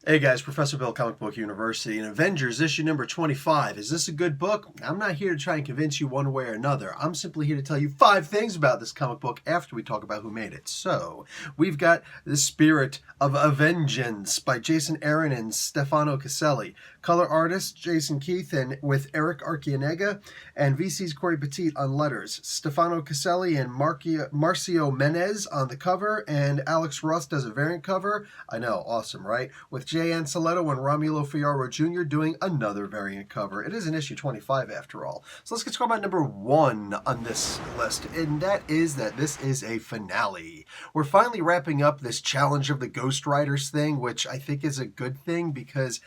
Hey guys, Professor Bill, Comic Book University, and Avengers issue number 25. Is this a good book? I'm not here to try and convince you one way or another. I'm simply here to tell you 5 things about this comic book after we talk about who made it. So, we've got The Spirit of Avengers by Jason Aaron and Stefano Caselli. Color artist Jason Keith and with Eric Arcianega, and VC's Corey Petit on letters. Stefano Caselli and Marcio Menez on the cover, and Alex Ross does a variant cover. I know, awesome, right? With Jay Anceletto and Romulo Fiaro Jr. doing another variant cover. It is an issue 25 after all. So let's get to about number 1 on this list, and that is that this is a finale. We're finally wrapping up this challenge of the Ghost Riders thing, which I think is a good thing because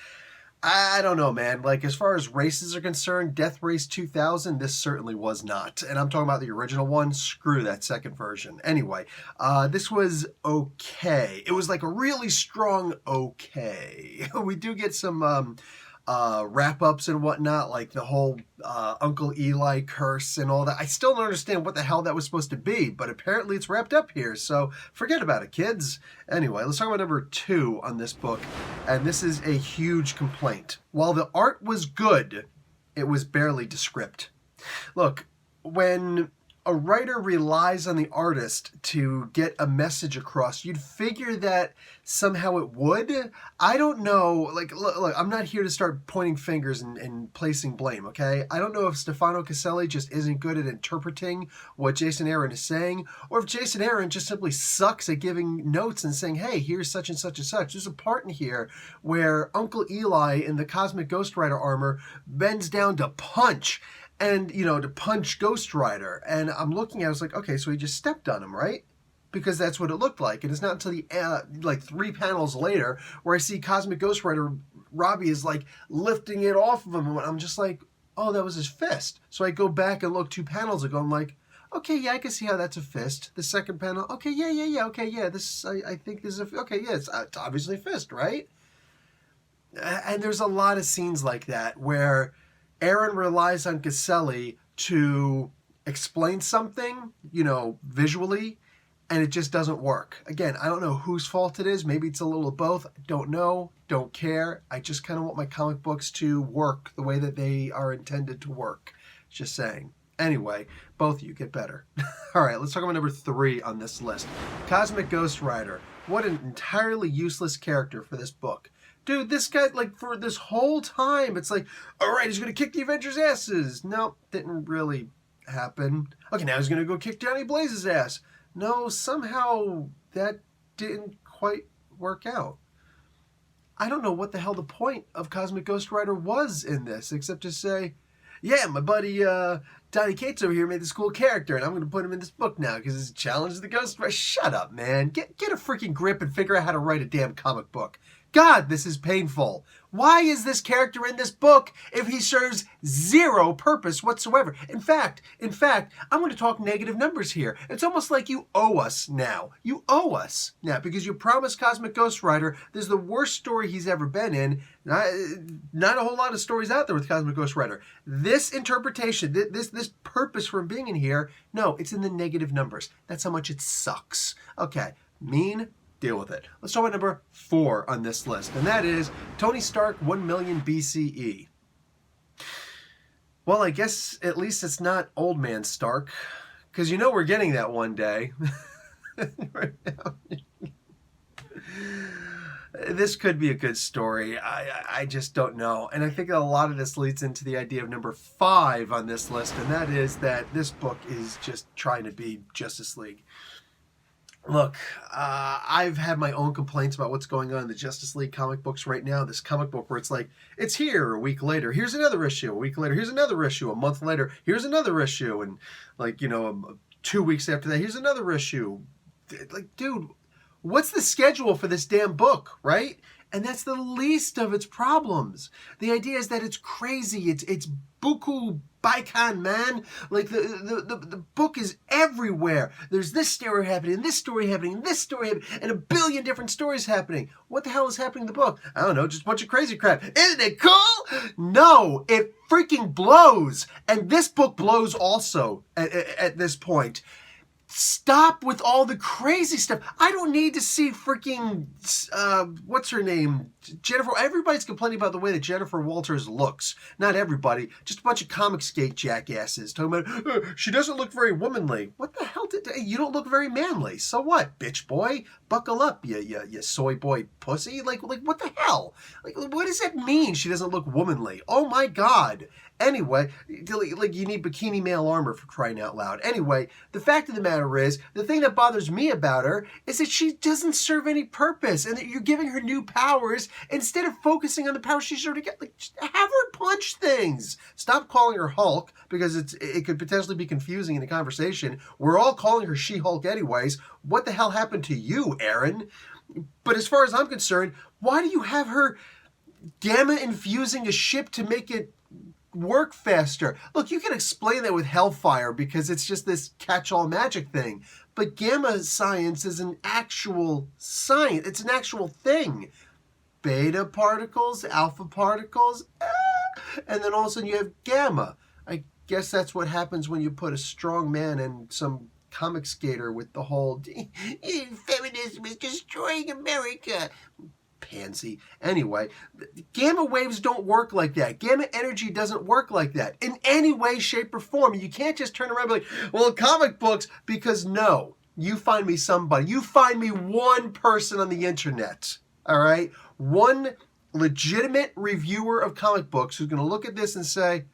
I don't know, man. Like, as far as races are concerned, Death Race 2000, this certainly was not. And I'm talking about the original one. Screw that second version. Anyway, this was okay. It was like a really strong okay. We do get some wrap-ups and whatnot, like the whole Uncle Eli curse and all that. I still don't understand what the hell that was supposed to be, but apparently it's wrapped up here, so forget about it, kids. Anyway, let's talk about number 2 on this book, and this is a huge complaint. While the art was good, it was barely descript. Look, when a writer relies on the artist to get a message across, you'd figure that somehow it would. I don't know. Like, look, I'm not here to start pointing fingers and placing blame, okay? I don't know if Stefano Caselli just isn't good at interpreting what Jason Aaron is saying, or if Jason Aaron just simply sucks at giving notes and saying, hey, here's such and such and such. There's a part in here where Uncle Eli in the Cosmic Ghost Rider armor bends down to punch. And, to punch Ghost Rider. And I'm looking at it, I was like, okay, so he just stepped on him, right? Because that's what it looked like. And it's not until the, 3 panels later where I see Cosmic Ghost Rider, Robbie is, lifting it off of him. And I'm just like, oh, that was his fist. So I go back and look 2 panels ago. I'm like, okay, yeah, I can see how that's a fist. The second panel, okay, yeah, okay, yeah, this, I think this is okay, yeah, it's obviously a fist, right? And there's a lot of scenes like that where Aaron relies on Caselli to explain something, visually, and it just doesn't work. Again, I don't know whose fault it is. Maybe it's a little of both. Don't know. Don't care. I just kind of want my comic books to work the way that they are intended to work. Just saying. Anyway, both of you get better. All right, let's talk about number 3 on this list. Cosmic Ghost Rider. What an entirely useless character for this book. Dude, this guy, for this whole time, it's like, all right, he's going to kick the Avengers' asses. No, didn't really happen. Okay, now he's going to go kick Johnny Blaze's ass. No, somehow that didn't quite work out. I don't know what the hell the point of Cosmic Ghost Rider was in this, except to say, yeah, my buddy Donny Cates over here made this cool character, and I'm going to put him in this book now because it's challenged the Ghost Rider. Shut up, man. Get a freaking grip and figure out how to write a damn comic book. God, this is painful. Why is this character in this book if he serves zero purpose whatsoever? In fact, I'm going to talk negative numbers here. It's almost like you owe us now. You owe us now because you promised Cosmic Ghost Rider. This is the worst story he's ever been in. Not a whole lot of stories out there with Cosmic Ghost Rider. This interpretation, this purpose for being in here, no, it's in the negative numbers. That's how much it sucks. Okay, deal with it. Let's talk about number 4 on this list, and that is Tony Stark 1 million BCE. Well, I guess at least it's not Old Man Stark, because we're getting that one day. Right now. This could be a good story. I just don't know. And I think a lot of this leads into the idea of number 5 on this list, and that is that this book is just trying to be Justice League. Look, I've had my own complaints about what's going on in the Justice League comic books right now. This comic book where it's like, it's here a week later, here's another issue, a week later, here's another issue, a month later, here's another issue, and 2 weeks after that, here's another issue. Like, dude, what's the schedule for this damn book, right? And that's the least of its problems. The idea is that it's crazy, it's buku Baikan, man. Like, the book is everywhere. There's this story happening, this story happening, this story happening, and a billion different stories happening. What the hell is happening in the book? I don't know, just a bunch of crazy crap. Isn't it cool? No, it freaking blows. And this book blows also at this point. Stop with all the crazy stuff. I don't need to see freaking, what's her name? Jennifer. Everybody's complaining about the way that Jennifer Walters looks. Not everybody. Just a bunch of Comicsgate jackasses talking about, she doesn't look very womanly. What the hell you don't look very manly. So what, bitch boy? Buckle up, you soy boy pussy. Like what the hell? Like, what does that mean she doesn't look womanly? Oh my God. Anyway, like you need bikini male armor for crying out loud. Anyway, the fact of the matter is, the thing that bothers me about her is that she doesn't serve any purpose and that you're giving her new powers instead of focusing on the powers she's already got. Like, just have her punch things. Stop calling her Hulk because it could potentially be confusing in the conversation. We're all calling her She-Hulk anyways. What the hell happened to you, Aaron? But as far as I'm concerned, why do you have her gamma infusing a ship to make it work faster? Look, you can explain that with Hellfire because it's just this catch-all magic thing. But gamma science is an actual science. It's an actual thing. Beta particles, alpha particles, and then all of a sudden you have gamma. I guess that's what happens when you put a strong man and some comic skater with the whole feminism is destroying America. Pansy. Anyway, gamma waves don't work like that. Gamma energy doesn't work like that in any way, shape, or form. You can't just turn around and be like, well, comic books, because no. You find me somebody. You find me one person on the internet, all right? One legitimate reviewer of comic books who's going to look at this and say,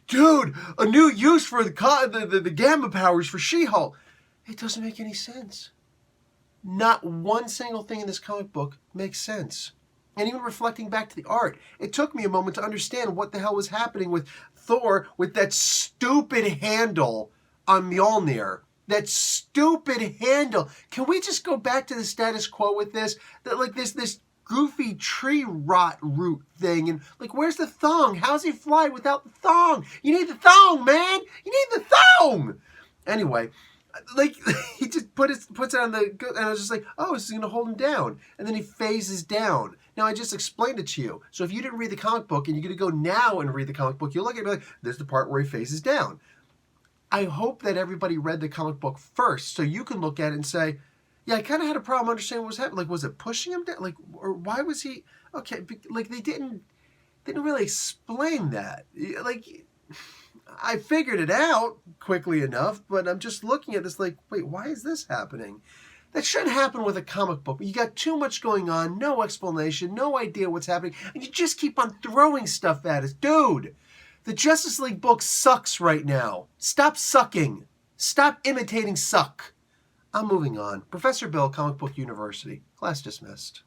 dude, a new use for the gamma powers for She-Hulk. It doesn't make any sense. Not one single thing in this comic book makes sense. And even reflecting back to the art, it took me a moment to understand what the hell was happening with Thor with that stupid handle on Mjolnir. That stupid handle. Can we just go back to the status quo with this? That like this goofy tree rot root thing, and like, where's the thong? How's he fly without the thong? You need the thong, man. You need the thong. Anyway. Like, he just puts it on the, and I was just like, oh, this is going to hold him down. And then he phases down. Now, I just explained it to you. So if you didn't read the comic book and you're going to go now and read the comic book, you'll look at it and be like, there's the part where he phases down. I hope that everybody read the comic book first so you can look at it and say, yeah, I kind of had a problem understanding what was happening. Like, was it pushing him down? Like, or why was he, okay, like, they didn't really explain that. Like, I figured it out quickly enough, but I'm just looking at this like, wait, why is this happening? That shouldn't happen with a comic book. You got too much going on, no explanation, no idea what's happening, and you just keep on throwing stuff at us. Dude, the Justice League book sucks right now. Stop sucking. Stop imitating suck. I'm moving on. Professor Bill, Comic Book University. Class dismissed.